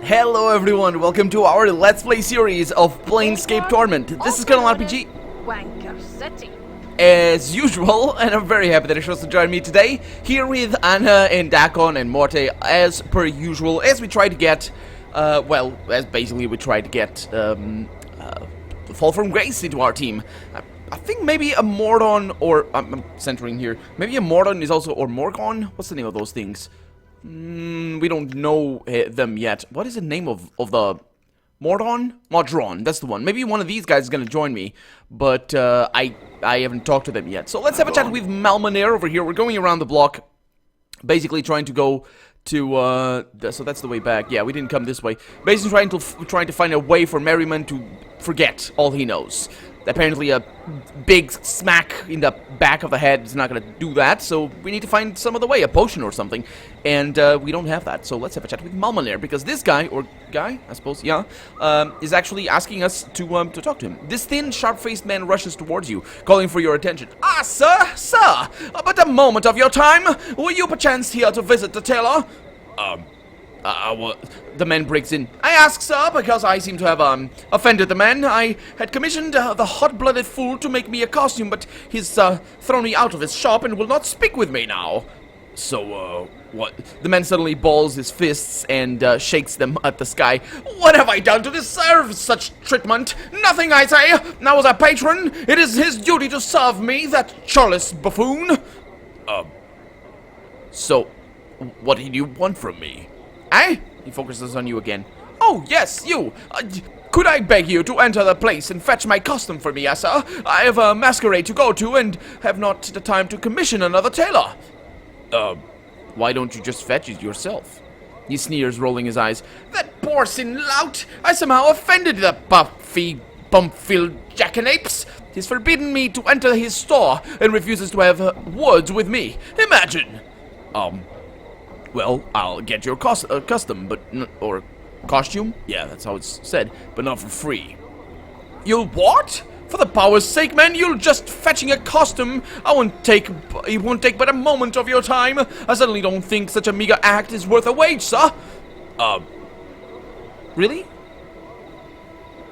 Hello everyone, welcome to our Let's Play series of Planescape Torment. This is Colonel RPG, Wanker City. as usual, and I'm very happy that you chose to join me today, here with Anna and Dakon and Morte, as per usual, as we try to get, as basically we try to get, Fall from Grace into our team. I think maybe a Mordon, or, I'm centering here, maybe a Mordon is also, or Morgon? What's the name of those things? We don't know them yet. What is the name of the Mordon? Modron, that's the one. Maybe one of these guys is gonna join me, but I haven't talked to them yet. So let's have a chat with Numenera over here. We're going around the block, basically trying to go to so that's the way back. Yeah, we didn't come this way. Basically trying to find a way for Merriman to forget all he knows. Apparently a big smack in the back of the head is not going to do that, so we need to find some other way, a potion or something, and we don't have that, so let's have a chat with Numenera, because this guy, or guy, I suppose, yeah, is actually asking us to talk to him. This thin, sharp-faced man rushes towards you, calling for your attention. Ah, sir, but a moment of your time, were you perchance here to visit the tailor? The man breaks in. I ask, sir, because I seem to have, offended the man. I had commissioned the hot-blooded fool to make me a costume, but he's, thrown me out of his shop and will not speak with me now. So, what? The man suddenly balls his fists and, shakes them at the sky. What have I done to deserve such treatment? Nothing, I say! Now, as a patron, it is his duty to serve me, that churlish buffoon! So, what did you want from me? Eh? He focuses on you again. Oh, yes, you! Could I beg you to enter the place and fetch my costume for me, sir? I have a masquerade to go to and have not the time to commission another tailor. Why don't you just fetch it yourself? He sneers, rolling his eyes. That porcine lout! I somehow offended the puffy, bump-filled jackanapes. He's forbidden me to enter his store and refuses to have words with me. Imagine! Well, I'll get your custom, but or costume? Yeah, that's how it's said, but not for free. You'll what? For the power's sake, man, you're just fetching a costume. It won't take but a moment of your time. I certainly don't think such a meager act is worth a wage, sir. Really?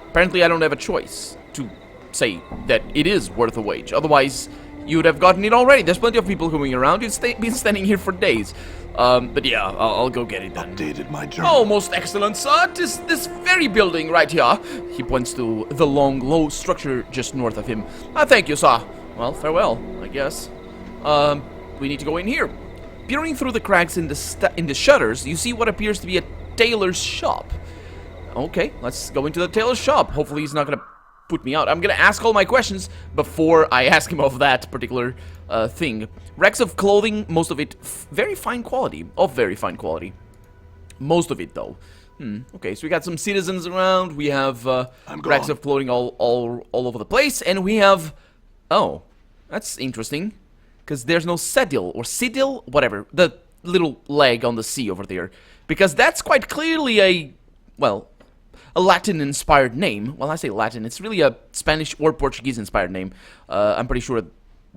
Apparently I don't have a choice to say that it is worth a wage. Otherwise, you would have gotten it already. There's plenty of people going around. You've been standing here for days. But yeah, I'll go get it then. Updated my journal. Oh, most excellent, sir. This very building right here. He points to the long, low structure just north of him. Thank you, sir. Well, farewell, I guess. We need to go in here. Peering through the cracks in the shutters, you see what appears to be a tailor's shop. Okay, let's go into the tailor's shop. Hopefully he's not gonna put me out. I'm gonna ask all my questions before I ask him of that particular thing. Racks of clothing, most of it very fine quality. Most of it, though. Okay, so we got some citizens around. We have racks of clothing all over the place, and we have... Oh, that's interesting, because there's no Sedil, or Sidil, whatever, the little leg on the sea over there, because that's quite clearly a Latin-inspired name. Well, I say Latin, it's really a Spanish or Portuguese-inspired name. I'm pretty sure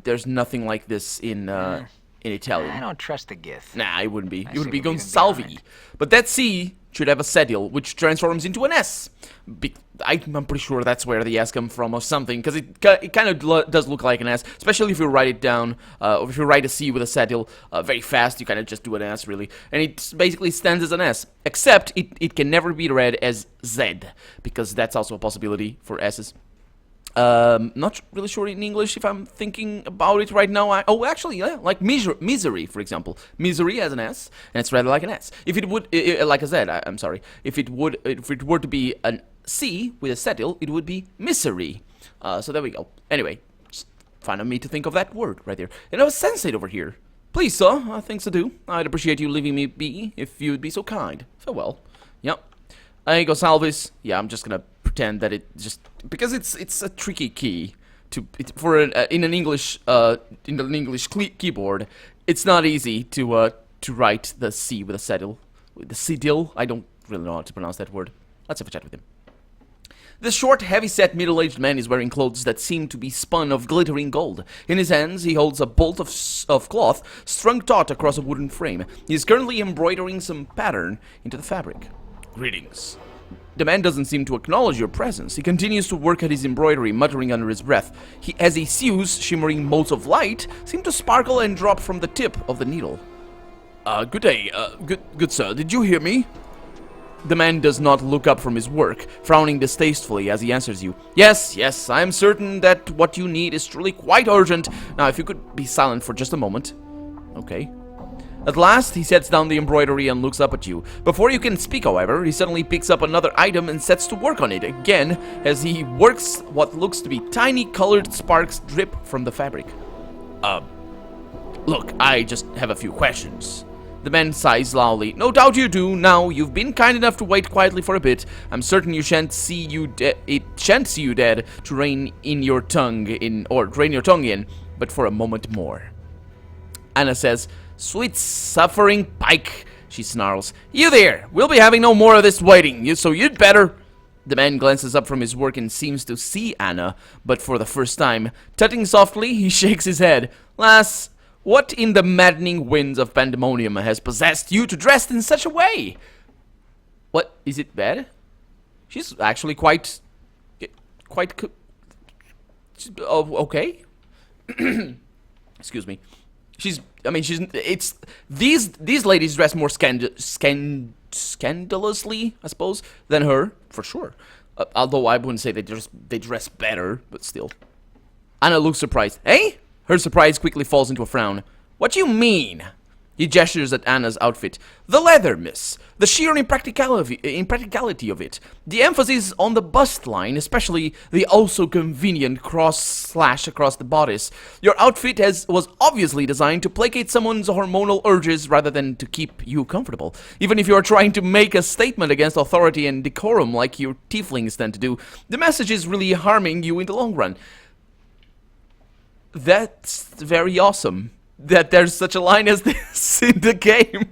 there's nothing like this in Italian. I don't trust the Gith. Nah, it wouldn't be. It would be Gonsalvi. But that C should have a Sedil, which transforms into an S. I'm pretty sure that's where the S come from or something, because it kind of does look like an S, especially if you write it down, or if you write a C with a Sedil very fast, you kind of just do an S, really. And it basically stands as an S, except it can never be read as Z, because that's also a possibility for S's. Not really sure in English if I'm thinking about it right now. Actually, yeah, like misery, for example. Misery has an S, and it's read like an S. If it would, like a Z, I'm sorry. If it were to be an C with a Sedil, it would be misery. So there we go. Anyway, just fine of me to think of that word right there. And I was sensate over here. Please, sir, things to do. I'd appreciate you leaving me be if you'd be so kind. Farewell. Yep. There you go, Salvis. Yeah, I'm just gonna pretend that it just because it's a tricky key to in an English keyboard. It's not easy to write the C with a Sedil. The Sedil. I don't really know how to pronounce that word. Let's have a chat with him. This short, heavy-set, middle-aged man is wearing clothes that seem to be spun of glittering gold. In his hands, he holds a bolt of cloth strung taut across a wooden frame. He is currently embroidering some pattern into the fabric. Greetings. The man doesn't seem to acknowledge your presence. He continues to work at his embroidery, muttering under his breath. As he sews, shimmering motes of light seem to sparkle and drop from the tip of the needle. Good day, good sir, did you hear me? The man does not look up from his work, frowning distastefully as he answers you. Yes, I am certain that what you need is truly quite urgent. Now, if you could be silent for just a moment. Okay. At last, he sets down the embroidery and looks up at you. Before you can speak, however, he suddenly picks up another item and sets to work on it again. As he works, what looks to be tiny colored sparks drip from the fabric. Look, I just have a few questions. The man sighs loudly. No doubt you do. Now, you've been kind enough to wait quietly for a bit. I'm certain you shan't see you it shan't see you dead to drain your tongue in, but for a moment more. Anna says, "Sweet suffering pike," she snarls. "You there! We'll be having no more of this waiting, so you'd better..." The man glances up from his work and seems to see Anna, but for the first time. Tutting softly, he shakes his head. "Lass, what in the maddening winds of pandemonium has possessed you to dress in such a way?" What? Is it bad? She's actually quite... okay? Excuse me. These ladies dress more scandalously, I suppose, than her, for sure. Although I wouldn't say they dress better, but still. Anna looks surprised. Eh? Her surprise quickly falls into a frown. What do you mean? He gestures at Anna's outfit. The leather, miss. The sheer impracticality of it. The emphasis on the bust line, especially the also convenient cross-slash across the bodice. Your outfit was obviously designed to placate someone's hormonal urges rather than to keep you comfortable. Even if you are trying to make a statement against authority and decorum like your tieflings tend to do, the message is really harming you in the long run. That's very awesome. That there's such a line as this in the game.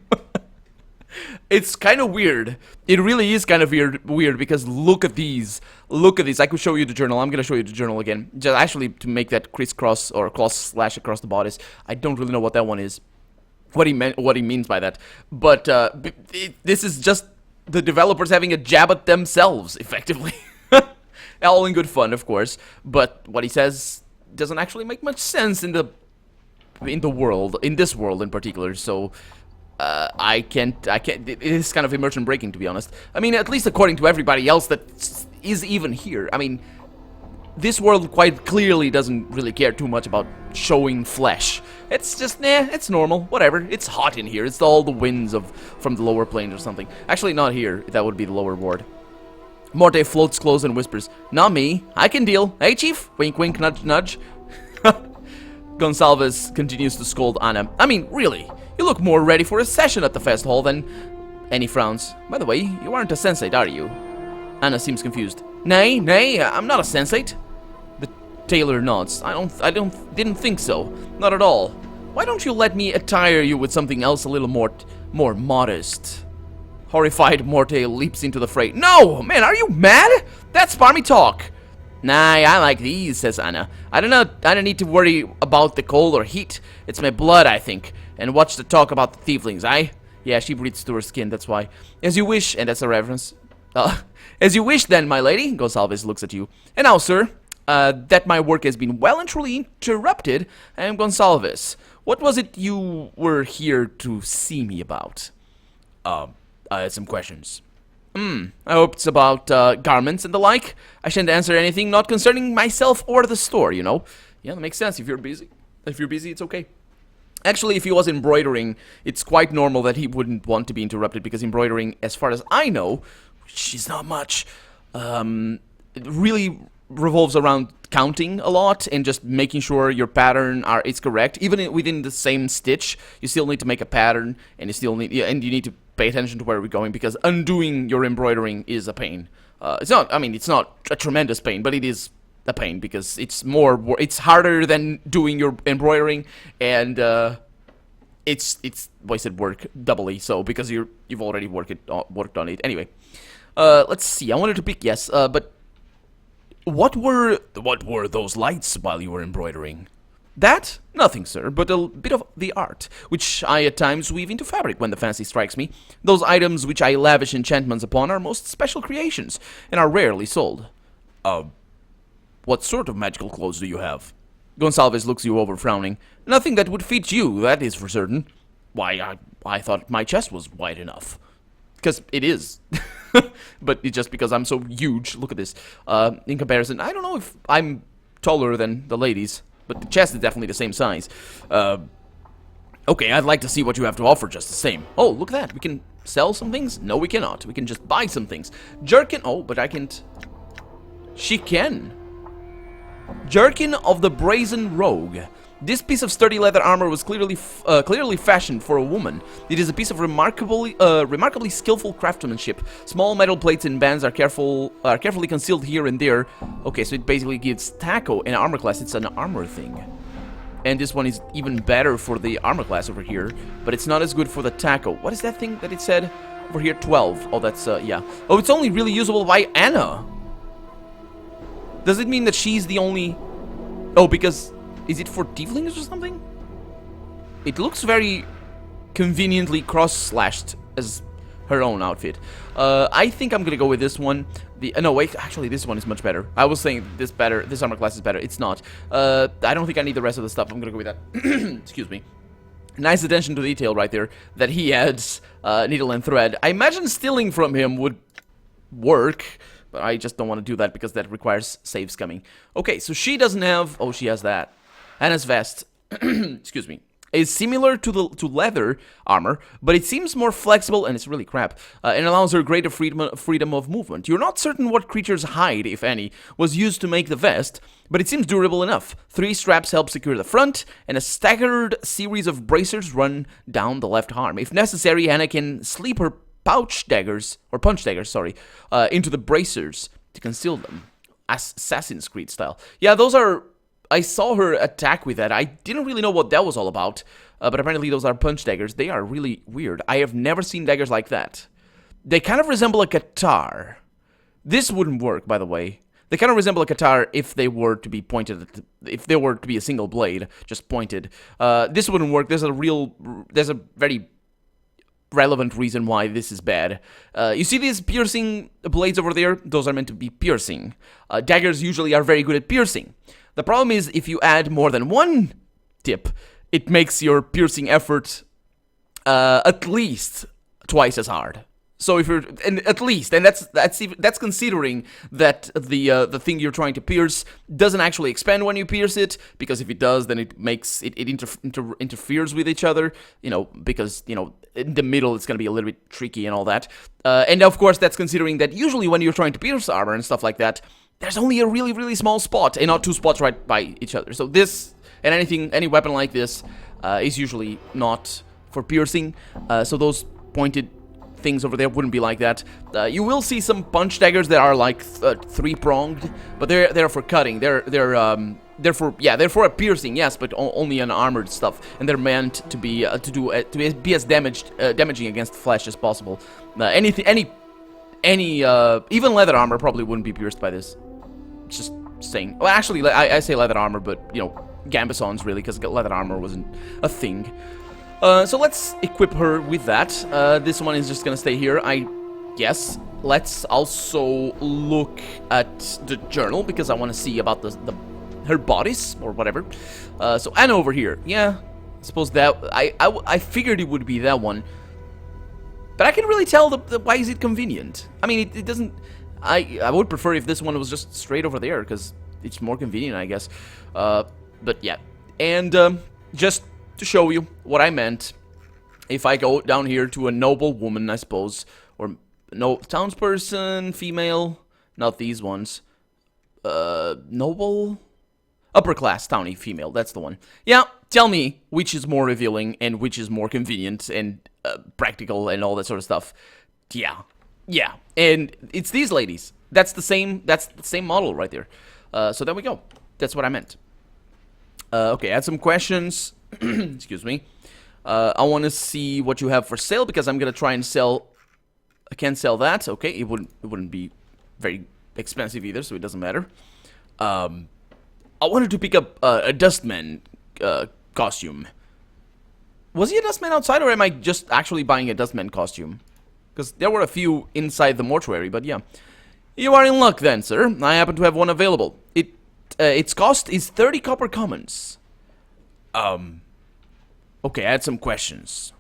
It's kind of weird. It really is kind of weird because look at these. Look at these. I could show you the journal. I'm going to show you the journal again. Just actually to make that crisscross or cross-slash across the bodice. I don't really know what that one is. What he means by that. But this is just the developers having a jab at themselves, effectively. All in good fun, of course. But what he says doesn't actually make much sense in this world in particular, so I can't, it is kind of immersion breaking, to be honest. I mean, at least according to everybody else that is even here. I mean, this world quite clearly doesn't really care too much about showing flesh. It's just, it's normal, whatever. It's hot in here, it's all the winds from the lower planes or something. Actually, not here, that would be the lower ward. Morte floats close and whispers, "Not me, I can deal. Hey, chief?" Wink, wink, nudge, nudge. Gonsalves continues to scold Anna. "I mean, really, you look more ready for a session at the fest hall than..." And he frowns. "By the way, you aren't a sensate, are you?" Anna seems confused. Nay, I'm not a sensate." The tailor nods. I didn't think so. Not at all. Why don't you let me attire you with something else a little more modest?" Horrified, Morte leaps into the fray. "No, man, are you mad? That's smarmy talk." "Nah, I like these," says Anna. I don't need to worry about the cold or heat. It's my blood, I think. And watch the talk about the tieflings, aye? Yeah, she breathes through her skin, that's why. "As you wish," and that's a reference. "As you wish, then, my lady," Gonsalves looks at you. "And now, sir, that my work has been well and truly interrupted, I am Gonsalves. What was it you were here to see me about?" I had some questions. I hope it's about garments and the like. I shan't answer anything not concerning myself or the store, you know. Yeah, that makes sense. If you're busy, it's okay. Actually, if he was embroidering, it's quite normal that he wouldn't want to be interrupted because embroidering, as far as I know, which is not much, it really revolves around counting a lot and just making sure your pattern is correct. Even within the same stitch, you still need to make a pattern, and you need to pay attention to where we're going because undoing your embroidering is a pain. It's not a tremendous pain, but it is a pain because it's harder than doing your embroidering, and it's wasted work doubly. So because you've already worked on it anyway. Let's see. I wanted to pick but what were those lights while you were embroidering? That? Nothing, sir, but a bit of the art, which I at times weave into fabric when the fancy strikes me. Those items which I lavish enchantments upon are most special creations, and are rarely sold. What sort of magical clothes do you have? Gonsalves looks you over, frowning. Nothing that would fit you, that is for certain. Why, I thought my chest was wide enough. Because it is. But it's just because I'm so huge. Look at this. In comparison, I don't know if I'm taller than the ladies, but the chest is definitely the same size. Okay, I'd like to see what you have to offer just the same. Oh, look at that. We can sell some things? No, we cannot. We can just buy some things. Jerkin. Oh, but I can't. She can. Jerkin of the Brazen Rogue. This piece of sturdy leather armor was clearly fashioned for a woman. It is a piece of remarkably skillful craftsmanship. Small metal plates and bands are carefully concealed here and there. Okay, so it basically gives Taco an armor class. It's an armor thing. And this one is even better for the armor class over here, but it's not as good for the Taco. What is that thing that it said over here? 12. Oh, that's, yeah. Oh, it's only really usable by Anna. Does it mean that she's the only... Oh, because... Is it for tieflings or something? It looks very conveniently cross-slashed as her own outfit. I think I'm gonna go with this one. No, wait, actually this one is much better. I was saying this armor class is better. It's not. I don't think I need the rest of the stuff. I'm gonna go with that. Excuse me. Nice attention to detail right there that he adds needle and thread. I imagine stealing from him would work, but I just don't want to do that because that requires saves coming. Okay, so she doesn't have... Oh, she has that. Anna's vest, excuse me, is similar to leather armor, but it seems more flexible, and it's really crap, and allows her greater freedom of movement. You're not certain what creature's hide, if any, was used to make the vest, but it seems durable enough. 3 straps help secure the front, and a staggered series of bracers run down the left arm. If necessary, Anna can slip her punch daggers, into the bracers to conceal them. Assassin's Creed style. Yeah, those are... I saw her attack with that. I didn't really know what that was all about, but apparently those are punch daggers. They are really weird. I have never seen daggers like that. They kind of resemble a katar. This wouldn't work, by the way. They kind of resemble a katar if they were to be pointed at if they were to be a single blade, just pointed. This wouldn't work. There's a very relevant reason why this is bad. You see these piercing blades over there? Those are meant to be piercing. Daggers usually are very good at piercing. The problem is, if you add more than one tip, it makes your piercing effort at least twice as hard. So if you're at least, and that's considering that the thing you're trying to pierce doesn't actually expand when you pierce it, because if it does, then it makes it interferes with each other. You know, because in the middle it's gonna be a little bit tricky and all that. And of course, that's considering that usually when you're trying to pierce armor and stuff like that, there's only a really, really small spot, and not 2 spots right by each other. So this, and any weapon like this, is usually not for piercing. So those pointed things over there wouldn't be like that. You will see some punch daggers that are like 3-pronged, but they're for cutting. They're for a piercing, yes, but only on armored stuff, and they're meant to be be as damaging against flesh as possible. Even leather armor probably wouldn't be pierced by this. Just saying. Well, actually, I say leather armor, but, Gambesons, really, because leather armor wasn't a thing. So let's equip her with that. This one is just gonna stay here, I guess. Let's also look at the journal, because I want to see about her bodice, or whatever. So Anna over here. Yeah, I suppose that... I figured it would be that one. But I can really tell why is it convenient. I mean, it doesn't... I would prefer if this one was just straight over there, because it's more convenient, I guess. But yeah. And just to show you what I meant, if I go down here to a noble woman, I suppose, or no townsperson, female, not these ones. Noble? Upper class towny female, that's the one. Yeah, tell me which is more revealing and which is more convenient and practical and all that sort of stuff. Yeah, and it's these ladies. That's the same model right there. So there we go. That's what I meant. Okay, add some questions. Excuse me. I want to see what you have for sale, because I'm gonna try and sell. I can't sell that. Okay, it wouldn't be very expensive either, so it doesn't matter. I wanted to pick up a dustman costume. Was he a dustman outside, or am I just actually buying a dustman costume? Because there were a few inside the mortuary, but yeah. You are in luck then, sir. I happen to have one available. Its cost is 30 copper commons. Okay, I had some questions.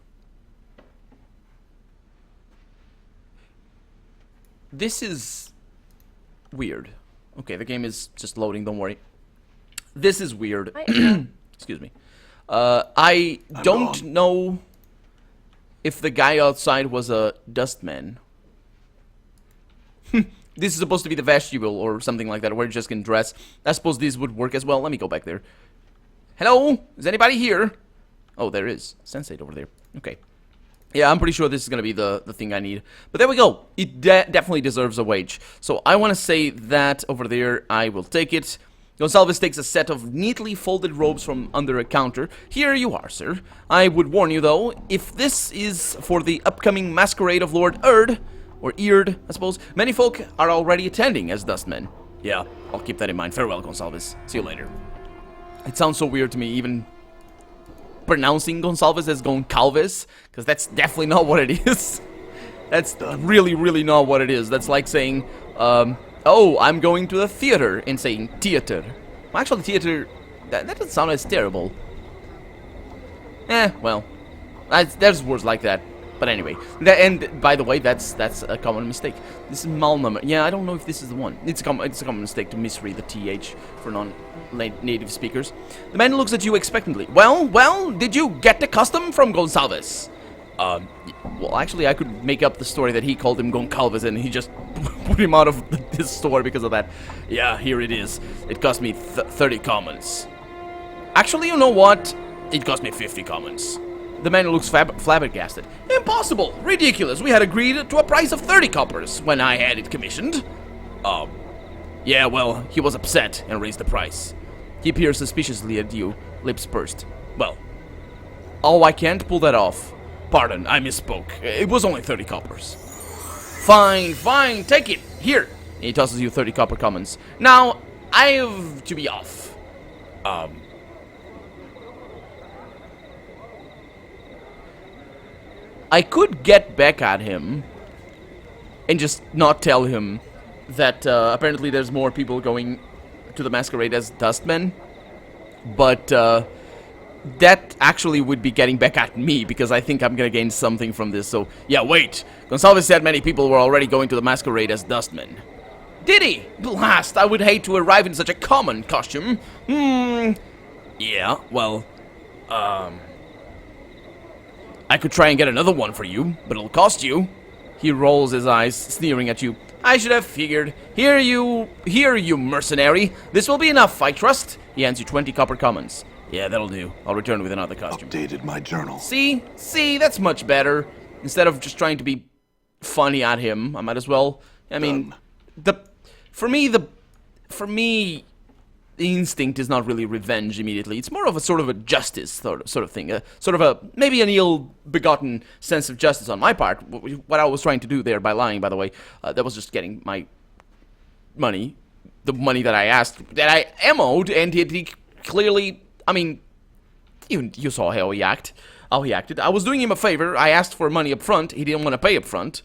This is weird. Okay, the game is just loading, don't worry. This is weird. Excuse me. I don't know if the guy outside was a dustman. This is supposed to be the vestibule or something like that, where you just can dress. I suppose this would work as well. Let me go back there. Hello? Is anybody here? Oh, there is. Sensate over there. Okay. Yeah, I'm pretty sure this is going to be the thing I need. But there we go. It definitely deserves a wage. So I want to say that over there, I will take it. Gonsalves takes a set of neatly folded robes from under a counter. Here you are, sir. I would warn you, though, if this is for the upcoming masquerade of Lord Erd, or Eard, I suppose, many folk are already attending as dustmen. Yeah, I'll keep that in mind. Farewell, Gonsalves. See you later. It sounds so weird to me, even pronouncing Gonsalves as Goncalves, because that's definitely not what it is. That's really, really not what it is. That's like saying, oh, I'm going to the theater, and saying theater. Well, actually, theater, that doesn't sound as terrible. Well, there's words like that. But anyway, and by the way, that's a common mistake. This is Malnum. Yeah, I don't know if this is the one. It's a common mistake to misread the TH for non-native speakers. The man looks at you expectantly. Well, did you get the custom from Gonsalves? Well, actually, I could make up the story that he called him Goncalves and he just put him out of his store because of that. Yeah, here it is. It cost me 30 commons. Actually, you know what? It cost me 50 commons. The man looks flabbergasted. Impossible! Ridiculous! We had agreed to a price of 30 coppers when I had it commissioned. Yeah, well, he was upset and raised the price. He peered suspiciously at you, lips pursed. Well, oh, I can't pull that off. Pardon, I misspoke. It was only 30 coppers. Fine, take it. Here. He tosses you 30 copper commons. Now, I have to be off. I could get back at him and just not tell him that apparently there's more people going to the masquerade as dustmen, but that actually would be getting back at me because I think I'm gonna gain something from this. So yeah, wait. Gonsalves said many people were already going to the masquerade as dustmen. Did he? Blast! I would hate to arrive in such a common costume. Yeah, well, I could try and get another one for you, but it'll cost you. He rolls his eyes, sneering at you. I should have figured. Here you mercenary. This will be enough, I trust. He hands you 20 copper commons. Yeah, that'll do. I'll return with another costume. Updated my journal. See, that's much better. Instead of just trying to be funny at him, I might as well. I mean, for me, the instinct is not really revenge immediately. It's more of a sort of a justice sort of thing. Maybe an ill-begotten sense of justice on my part. What I was trying to do there by lying, by the way, that was just getting my money, the money that I asked, that I am owed, and he clearly, I mean, you saw how he acted. I was doing him a favor. I asked for money up front. He didn't want to pay up front.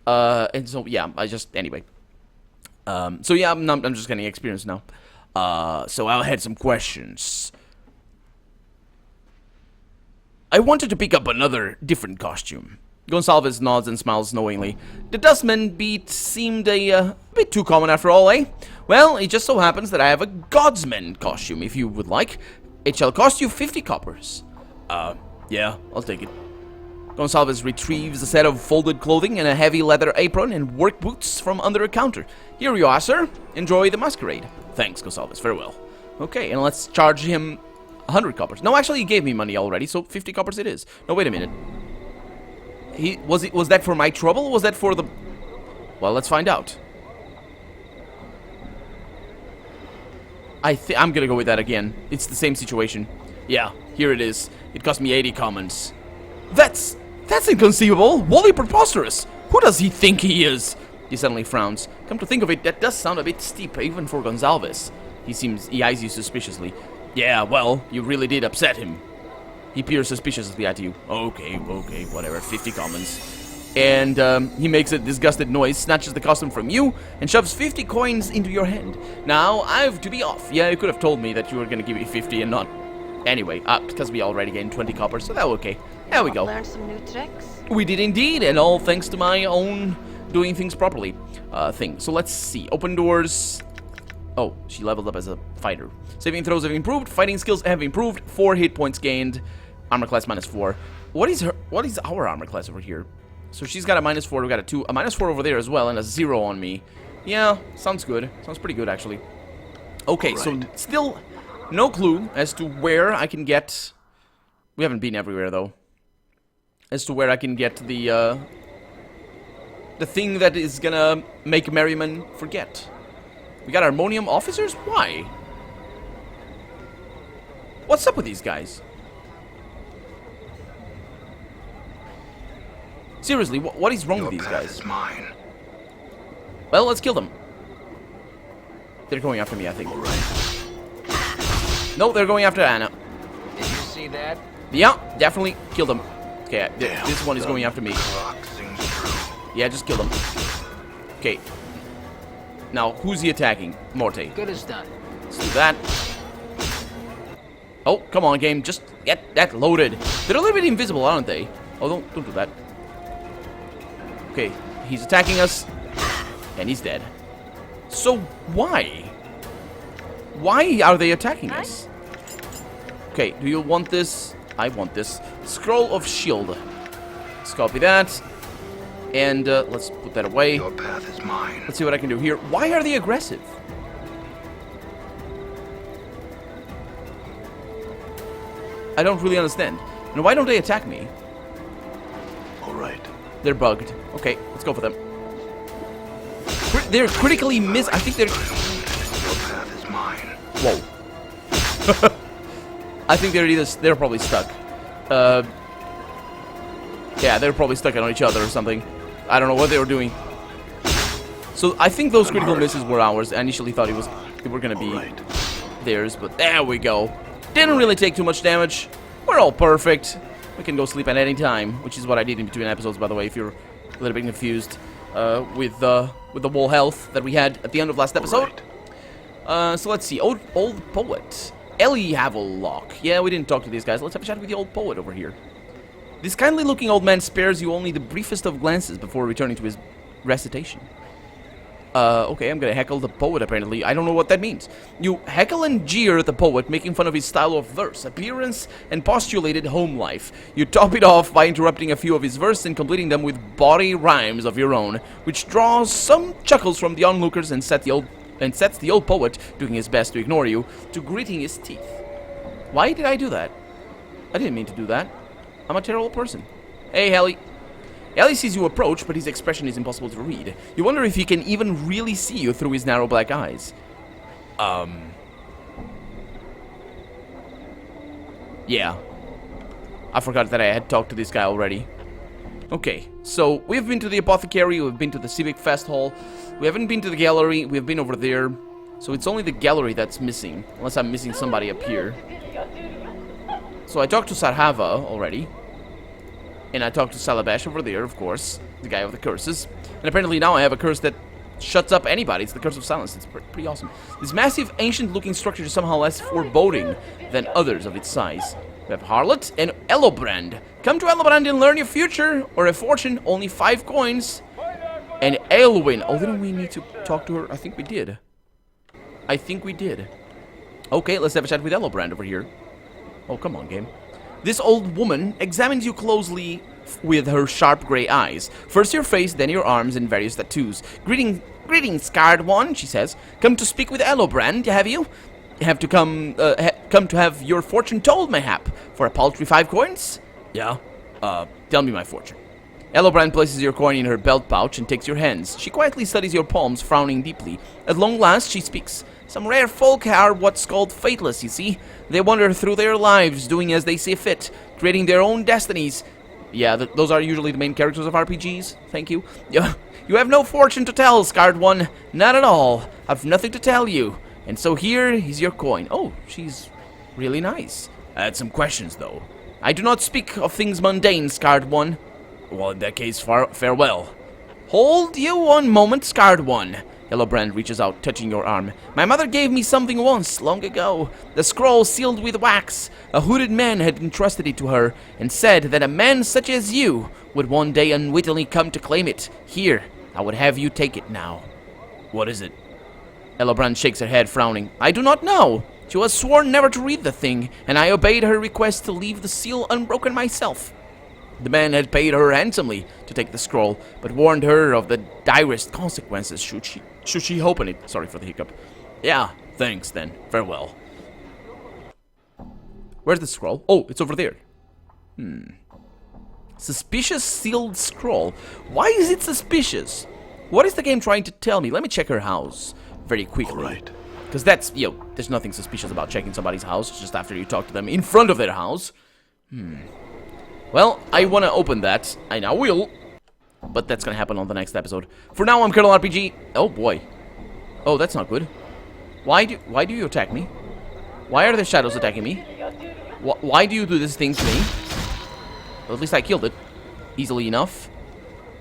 And so, yeah, anyway. So, yeah, I'm just getting experience now. So I had some questions. I wanted to pick up another different costume. Gonsalves nods and smiles knowingly. The dustman beat seemed a bit too common after all, eh? Well, it just so happens that I have a Godsman costume, if you would like. It shall cost you 50 coppers. Yeah, I'll take it. Gonsalves retrieves a set of folded clothing and a heavy leather apron and work boots from under a counter. Here you are, sir. Enjoy the masquerade. Thanks, Gonsalves. Farewell. Okay, and let's charge him 100 coppers. No, actually, he gave me money already, so 50 coppers it is. No, wait a minute. Was that for my trouble, or was that for the... Well, let's find out. I'm gonna go with that again. It's the same situation. Yeah, here it is. It cost me 80 commons. That's inconceivable. Wholly preposterous. Who does he think he is? He suddenly frowns. Come to think of it, that does sound a bit steep, even for Gonsalves. He eyes you suspiciously. Yeah, well, you really did upset him. He peers suspiciously at you. Okay, whatever, 50 commons. And he makes a disgusted noise, snatches the costume from you, and shoves 50 coins into your hand. Now, I have to be off. Yeah, you could have told me that you were gonna give me 50 and not... Anyway, because we already gained 20 copper, so that was okay. There we go. Learn some new tricks? We did indeed, and all thanks to my own doing things properly thing. So let's see. Open doors. Oh, she leveled up as a fighter. Saving throws have improved. Fighting skills have improved. 4 hit points gained. Armor class -4. What is our armor class over here? So she's got a -4. We got a 2, a -4 over there as well, and a 0 on me. Yeah, sounds good. Sounds pretty good actually. Okay, so still no clue as to where I can get. We haven't been everywhere though. As to where I can get the thing that is gonna make Merriman forget. We got Harmonium officers? Why? What's up with these guys? Seriously, what is wrong with these guys? Is mine. Well, let's kill them. They're going after me, I think. All right. No, they're going after Anna. Did you see that? Yeah, definitely kill them. Okay, this one is going after me. Clock sings true. Yeah, just kill them. Okay. Now, who's he attacking? Morte. Good as done. Let's do that. Oh, come on, game. Just get that loaded. They're a little bit invisible, aren't they? Oh, don't do that. Okay, he's attacking us. And he's dead. So, why? Why are they attacking us? Okay, do you want this? I want this. Scroll of Shield. Let's copy that. And let's put that away. Your path is mine. Let's see what I can do here. Why are they aggressive? I don't really understand. And why don't they attack me? All right. They're bugged. Okay, let's go for them. They're critically miss. I think they're... Your path is mine. Whoa. I think they're probably stuck. Yeah, they're probably stuck on each other or something. I don't know what they were doing. So I think those critical misses were ours. I initially thought they were gonna be theirs, but there we go. Didn't really take too much damage. We're all perfect. We can go sleep at any time, which is what I did in between episodes, by the way, if you're a little bit confused with the wall health that we had at the end of last episode. So let's see. Old poet. Ellie Havelock. Yeah, we didn't talk to these guys. Let's have a chat with the old poet over here. This kindly looking old man spares you only the briefest of glances before returning to his recitation. Okay, I'm gonna heckle the poet apparently. I don't know what that means. You heckle and jeer at the poet, making fun of his style of verse, appearance, and postulated home life. You top it off by interrupting a few of his verses and completing them with bawdy rhymes of your own, which draws some chuckles from the onlookers and sets the old poet, doing his best to ignore you, to gritting his teeth. Why did I do that? I didn't mean to do that. I'm a terrible person. Hey, Hallie. Hallie sees you approach, but his expression is impossible to read. You wonder if he can even really see you through his narrow black eyes. Yeah. I forgot that I had talked to this guy already. Okay, so we've been to the apothecary, we've been to the civic fest hall, we haven't been to the gallery, we've been over there. So it's only the gallery that's missing, unless I'm missing somebody up here. So I talked to Sarhava already. And I talked to Salabash over there, of course, the guy with the curses. And apparently now I have a curse that shuts up anybody. It's the Curse of Silence. It's pretty awesome. This massive, ancient-looking structure is somehow less foreboding than others of its size. We have Harlot and Elobrand. Come to Elobrand and learn your future, or a fortune, only 5 coins. And Aelwyn. Oh, didn't we need to talk to her? I think we did. I think we did. Okay, let's have a chat with Elobrand over here. Oh, come on, game. This old woman examines you closely with her sharp gray eyes. First your face, then your arms and various tattoos. Greetings, scarred one, she says. Come to speak with Elobrand, have you? Have to come to have your fortune told, mayhap, for a paltry 5 coins? Yeah. Tell me my fortune. Elobrand places your coin in her belt pouch and takes your hands. She quietly studies your palms, frowning deeply. At long last, she speaks. Some rare folk are what's called fateless, you see. They wander through their lives, doing as they see fit, creating their own destinies. Yeah, those are usually the main characters of RPGs. Thank you. You have no fortune to tell, scarred one. Not at all. I've nothing to tell you. And so here is your coin. Oh, she's Really nice. I had some questions, though. I do not speak of things mundane, Scarred One. Well, in that case, farewell. Hold you one moment, Scarred One. Yellowbrand reaches out, touching your arm. My mother gave me something once, long ago. The scroll sealed with wax. A hooded man had entrusted it to her, and said that a man such as you would one day unwittingly come to claim it. Here, I would have you take it now. What is it? Yellowbrand shakes her head, frowning. I do not know. She was sworn never to read the thing, and I obeyed her request to leave the seal unbroken myself. The man had paid her handsomely to take the scroll, but warned her of the direst consequences should she open it. Sorry for the hiccup. Yeah, thanks then. Farewell. Where's the scroll? Oh, it's over there. Suspicious sealed scroll. Why is it suspicious? What is the game trying to tell me? Let me check her house very quickly. All right. Because that's, there's nothing suspicious about checking somebody's house just after you talk to them in front of their house. Well, I want to open that. I now will. But that's going to happen on the next episode. For now, I'm Colonel RPG. Oh, boy. Oh, that's not good. Why do you attack me? Why are the shadows attacking me? Why do you do this thing to me? Well, at least I killed it. Easily enough.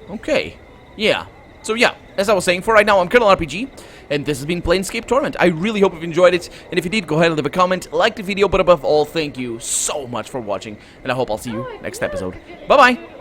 Okay. Yeah. So yeah, as I was saying, for right now, I'm Colonel RPG, and this has been Planescape Torment. I really hope you've enjoyed it, and if you did, go ahead and leave a comment, like the video, but above all, thank you so much for watching, and I hope I'll see you next episode. Bye-bye!